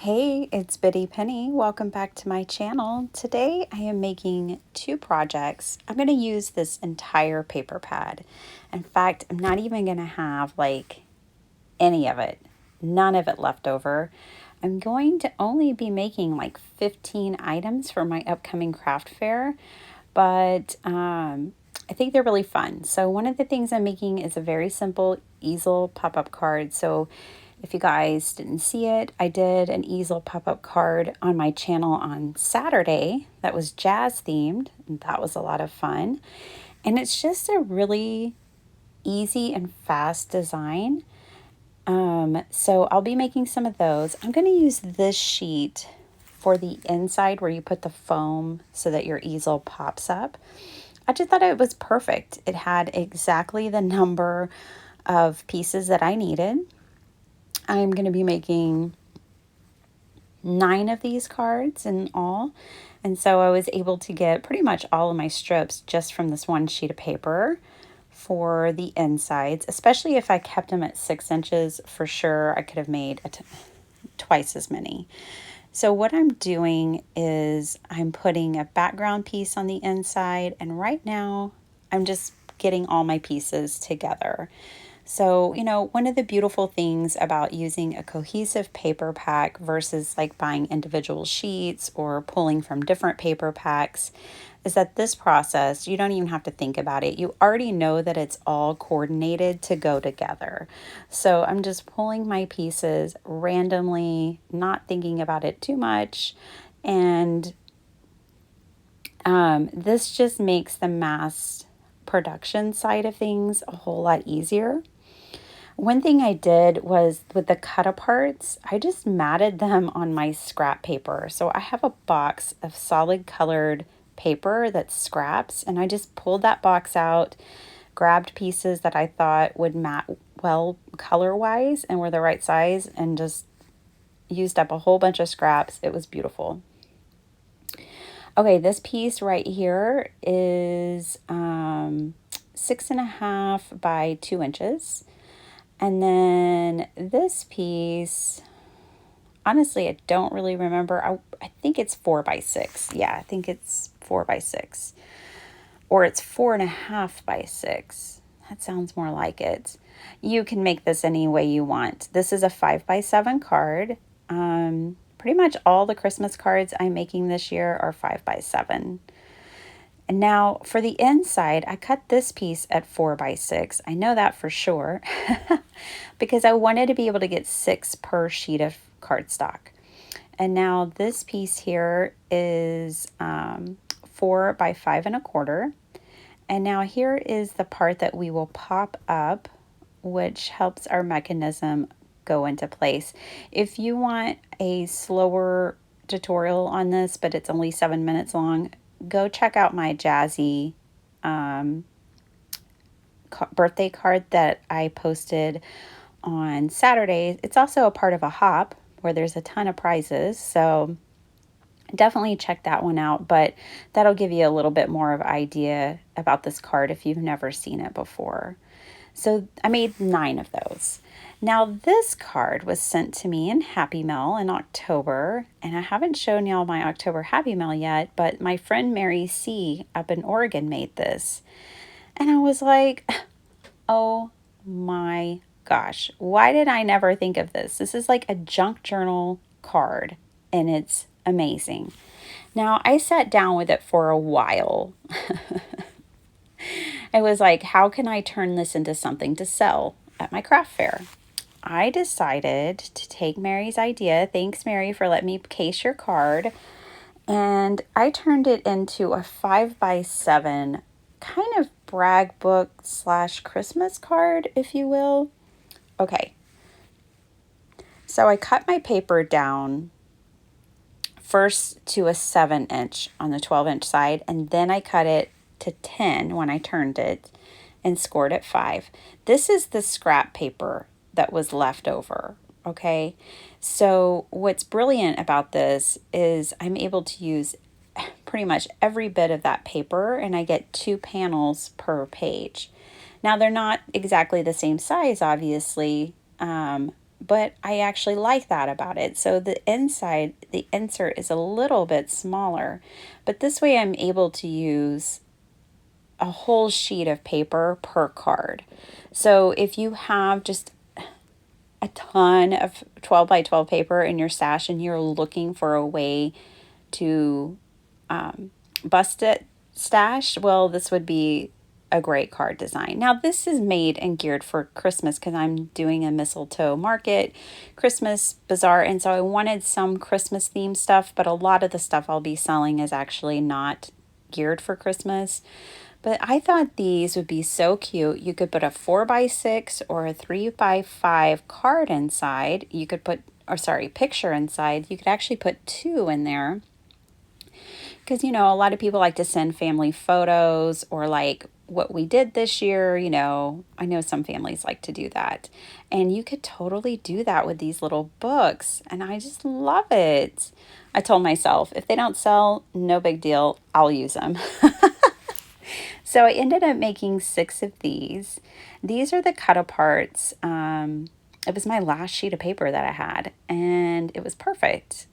Hey, it's Biddy Penny. Welcome back to my channel. Today I am making two projects. I'm going to use this entire paper pad. In fact, I'm not even going to have any of it, none of it left over. I'm going to only be making like 15 items for my upcoming craft fair, but I think they're really fun. So one of the things I'm making is a very simple easel pop-up card. So if you guys didn't see it, I did an easel pop-up card on my channel on Saturday that was jazz themed, and that was a lot of fun. And it's just a really easy and fast design. So I'll be making some of those. I'm going to use this sheet for the inside where you put the foam so that your easel pops up. I just thought it was perfect. It had exactly the number of pieces that I needed. I'm going to be making 9 of these cards in all. And so I was able to get pretty much all of my strips just from this one sheet of paper for the insides, especially if I kept them at 6 inches. For sure, I could have made twice as many. So what I'm doing is I'm putting a background piece on the inside, and right now I'm just getting all my pieces together. So, one of the beautiful things about using a cohesive paper pack versus like buying individual sheets or pulling from different paper packs is that this process, you don't even have to think about it. You already know that it's all coordinated to go together. So I'm just pulling my pieces randomly, not thinking about it too much. And this just makes the mass production side of things a whole lot easier. One thing I did was with the cut aparts, I just matted them on my scrap paper. So I have a box of solid colored paper that's scraps, and I just pulled that box out, grabbed pieces that I thought would mat well color wise and were the right size, and just used up a whole bunch of scraps. It was beautiful. Okay, this piece right here is 6.5 by 2 inches. And then this piece, honestly, I don't really remember. I think it's 4 by 6. Yeah, I think it's 4 by 6. Or it's 4.5 by 6. That sounds more like it. You can make this any way you want. This is a 5 by 7 card. Pretty much all the Christmas cards I'm making this year are 5 by 7. And now for the inside, I cut this piece at 4 by 6. I know that for sure because I wanted to be able to get 6 per sheet of cardstock. And now this piece here is 4 by 5 1/4. And now here is the part that we will pop up, which helps our mechanism go into place. If you want a slower tutorial on this, but it's only 7 minutes long, go check out my jazzy birthday card that I posted on Saturday. It's also a part of a hop where there's a ton of prizes, so definitely check that one out, but that'll give you a little bit more of idea about this card if you've never seen it before. So I made 9 of those. Now this card was sent to me in Happy Mail in October, and I haven't shown y'all my October Happy Mail yet, but my friend Mary C. up in Oregon made this. And I was like, oh my gosh, why did I never think of this? This is like a junk journal card, and it's amazing. Now, I sat down with it for a while. I was like, how can I turn this into something to sell at my craft fair? I decided to take Mary's idea. Thanks, Mary, for letting me case your card. And I turned it into a 5 by 7 kind of brag book / Christmas card, if you will. Okay. So I cut my paper down first to a 7 inch on the 12-inch side, and then I cut it to 10 when I turned it and scored at 5. This is the scrap paper that was left over, okay? So what's brilliant about this is I'm able to use pretty much every bit of that paper, and I get 2 panels per page. Now, they're not exactly the same size, obviously, but I actually like that about it. So the inside, the insert is a little bit smaller, but this way I'm able to use a whole sheet of paper per card. So if you have just a ton of 12 by 12 paper in your stash and you're looking for a way to bust it stash, well, this would be a great card design. Now, this is made and geared for Christmas because I'm doing a mistletoe market, Christmas bazaar, and so I wanted some Christmas themed stuff, but a lot of the stuff I'll be selling is actually not geared for Christmas. But I thought these would be so cute. You could put a 4 by 6 or a 3 by 5 card inside. You could put, or sorry, picture inside. You could actually put two in there. Because, a lot of people like to send family photos or like what we did this year. I know some families like to do that. And you could totally do that with these little books. And I just love it. I told myself, if they don't sell, no big deal. I'll use them. So I ended up making 6 of these. These are the cut aparts. It was my last sheet of paper that I had, and it was perfect.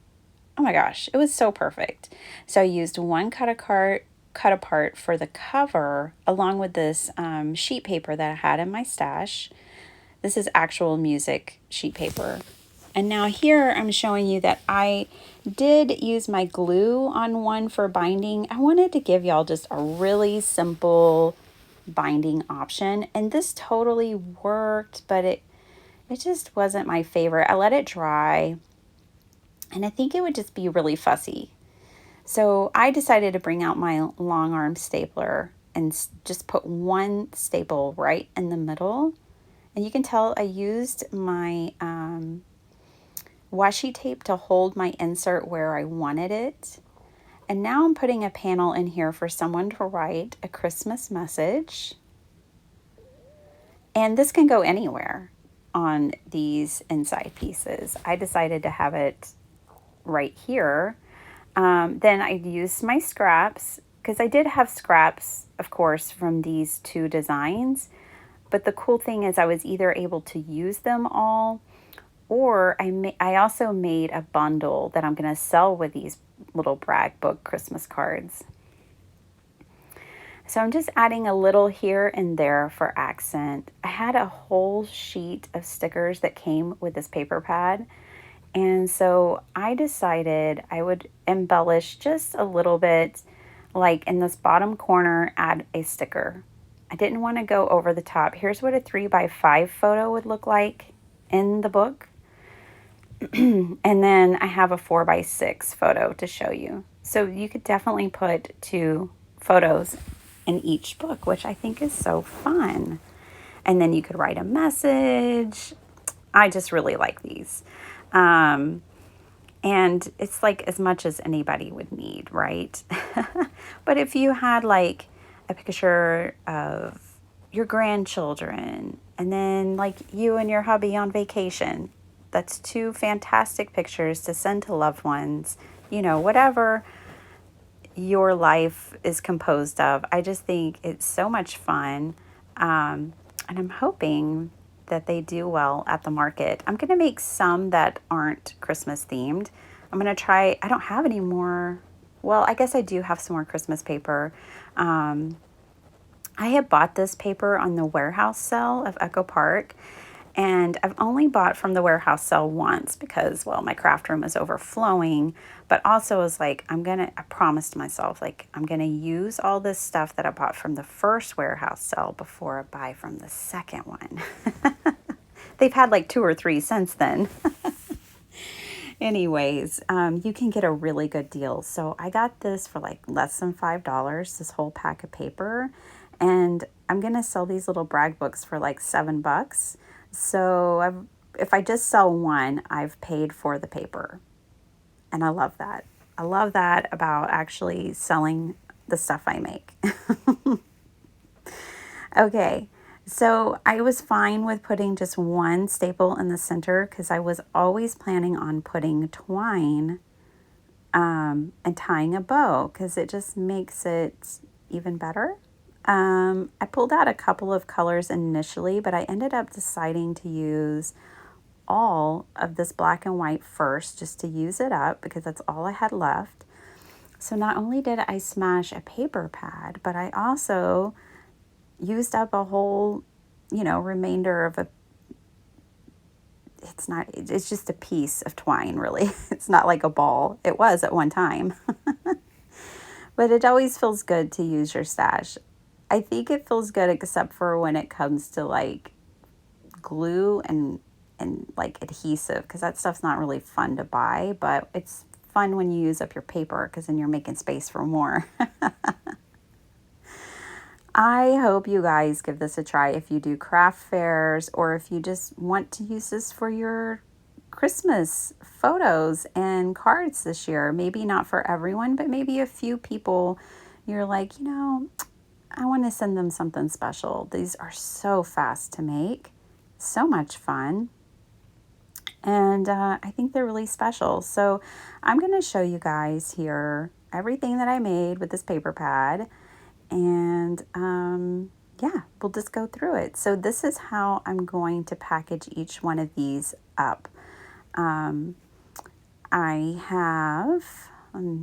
Oh my gosh, it was so perfect. So I used one cut apart for the cover, along with this sheet paper that I had in my stash. This is actual music sheet paper. And now here I'm showing you that I did use my glue on one for binding. I wanted to give y'all just a really simple binding option. And this totally worked, but it just wasn't my favorite. I let it dry and I think it would just be really fussy. So I decided to bring out my long arm stapler and just put one staple right in the middle. And you can tell I used my washi tape to hold my insert where I wanted it. And now I'm putting a panel in here for someone to write a Christmas message. And this can go anywhere on these inside pieces. I decided to have it right here. Then I used my scraps because I did have scraps, of course, from these two designs. But the cool thing is I was either able to use them all, or I also made a bundle that I'm going to sell with these little brag book Christmas cards. So I'm just adding a little here and there for accent. I had a whole sheet of stickers that came with this paper pad. And so I decided I would embellish just a little bit, like in this bottom corner, add a sticker. I didn't want to go over the top. Here's what a 3 by 5 photo would look like in the book. And then I have a 4 by 6 photo to show you. So you could definitely put 2 photos in each book, which I think is so fun. And then you could write a message. I just really like these. And it's like as much as anybody would need, right? But if you had like a picture of your grandchildren and then like you and your hubby on vacation, that's 2 fantastic pictures to send to loved ones, whatever your life is composed of. I just think it's so much fun. And I'm hoping that they do well at the market. I'm going to make some that aren't Christmas themed. I'm going to try, I don't have any more. Well, I guess I do have some more Christmas paper. I had bought this paper on the warehouse sale of Echo Park, and I've only bought from the warehouse sale once because, well, my craft room is overflowing, but also was like, I promised myself, like, I'm going to use all this stuff that I bought from the first warehouse sale before I buy from the second one. They've had like 2 or 3 since then. Anyways, you can get a really good deal. So I got this for like less than $5, this whole pack of paper. And I'm going to sell these little brag books for like $7. So if I just sell one, I've paid for the paper. And I love that. I love that about actually selling the stuff I make. Okay. So I was fine with putting just one staple in the center because I was always planning on putting twine and tying a bow because it just makes it even better. I pulled out a couple of colors initially, but I ended up deciding to use all of this black and white first just to use it up because that's all I had left. So not only did I smash a paper pad, but I also used up a whole, remainder of it's just a piece of twine, really. It's not like a ball. It was at one time. But it always feels good to use your stash. I think it feels good except for when it comes to like glue and like adhesive, because that stuff's not really fun to buy, but it's fun when you use up your paper because then you're making space for more. I hope you guys give this a try if you do craft fairs or if you just want to use this for your Christmas photos and cards this year. Maybe not for everyone, but maybe a few people you're like, I want to send them something special. These are so fast to make, so much fun. And I think they're really special. So I'm going to show you guys here everything that I made with this paper pad. And yeah, we'll just go through it. So this is how I'm going to package each one of these up. I'm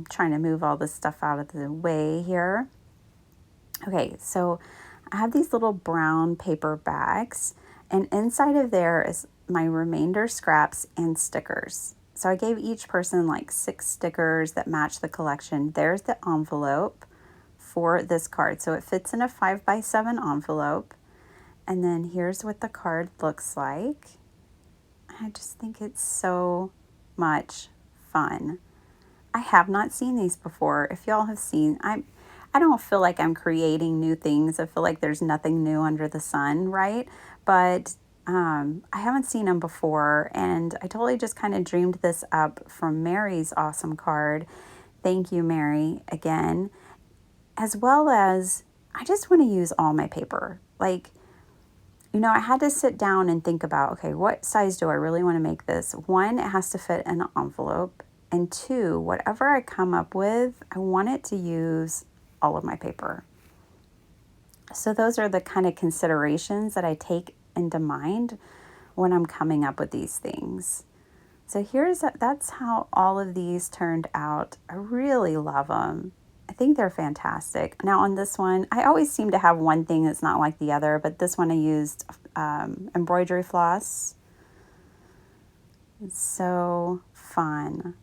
trying to move all this stuff out of the way here. Okay, so I have these little brown paper bags, and inside of there is my remainder scraps and stickers. So I gave each person like 6 stickers that match the collection. There's the envelope for this card. So it fits in a 5x7 envelope. And then here's what the card looks like. I just think it's so much fun. I have not seen these before. If y'all have seen, I don't feel like I'm creating new things. I feel like there's nothing new under the sun, right? But I haven't seen them before, and I totally just kind of dreamed this up from Mary's awesome card. Thank you, Mary, again. As well as, I just want to use all my paper. Like, I had to sit down and think about, okay, what size do I really want to make this? 1, it has to fit in an envelope. And 2, whatever I come up with, I want it to use all of my paper. So those are the kind of considerations that I take into mind when I'm coming up with these things. So that's how all of these turned out. I really love them. I think they're fantastic. Now on this one, I always seem to have one thing that's not like the other, but this one I used embroidery floss. It's so fun.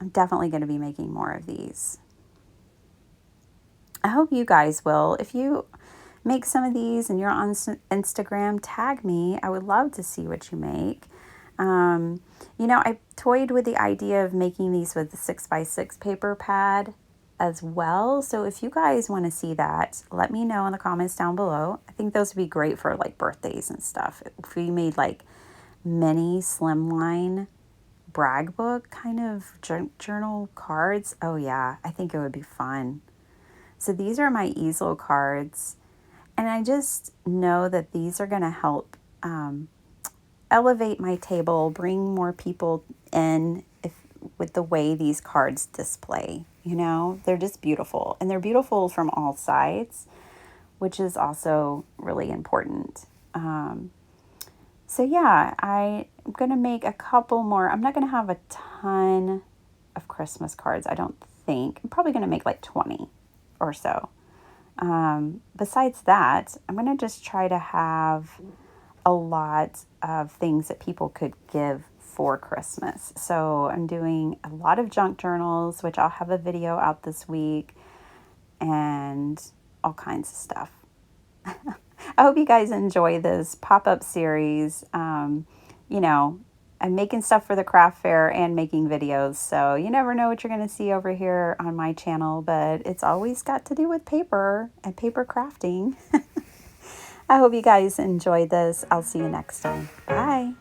I'm definitely going to be making more of these. I hope you guys will. If you make some of these and you're on Instagram, tag me. I would love to see what you make. I toyed with the idea of making these with the 6x6 paper pad as well. So if you guys want to see that, let me know in the comments down below. I think those would be great for like birthdays and stuff. If we made like mini slimline brag book kind of journal cards, oh yeah, I think it would be fun. So these are my easel cards, and I just know that these are going to help elevate my table, bring more people in with the way these cards display. They're just beautiful, and they're beautiful from all sides, which is also really important. So yeah, I'm going to make a couple more. I'm not going to have a ton of Christmas cards, I don't think. I'm probably going to make like 20 or so. Besides that, I'm going to just try to have a lot of things that people could give for Christmas. So I'm doing a lot of junk journals, which I'll have a video out this week, and all kinds of stuff. I hope you guys enjoy this pop-up series. I'm making stuff for the craft fair and making videos, so you never know what you're going to see over here on my channel, but it's always got to do with paper and paper crafting. I hope you guys enjoyed this. I'll see you next time. Bye.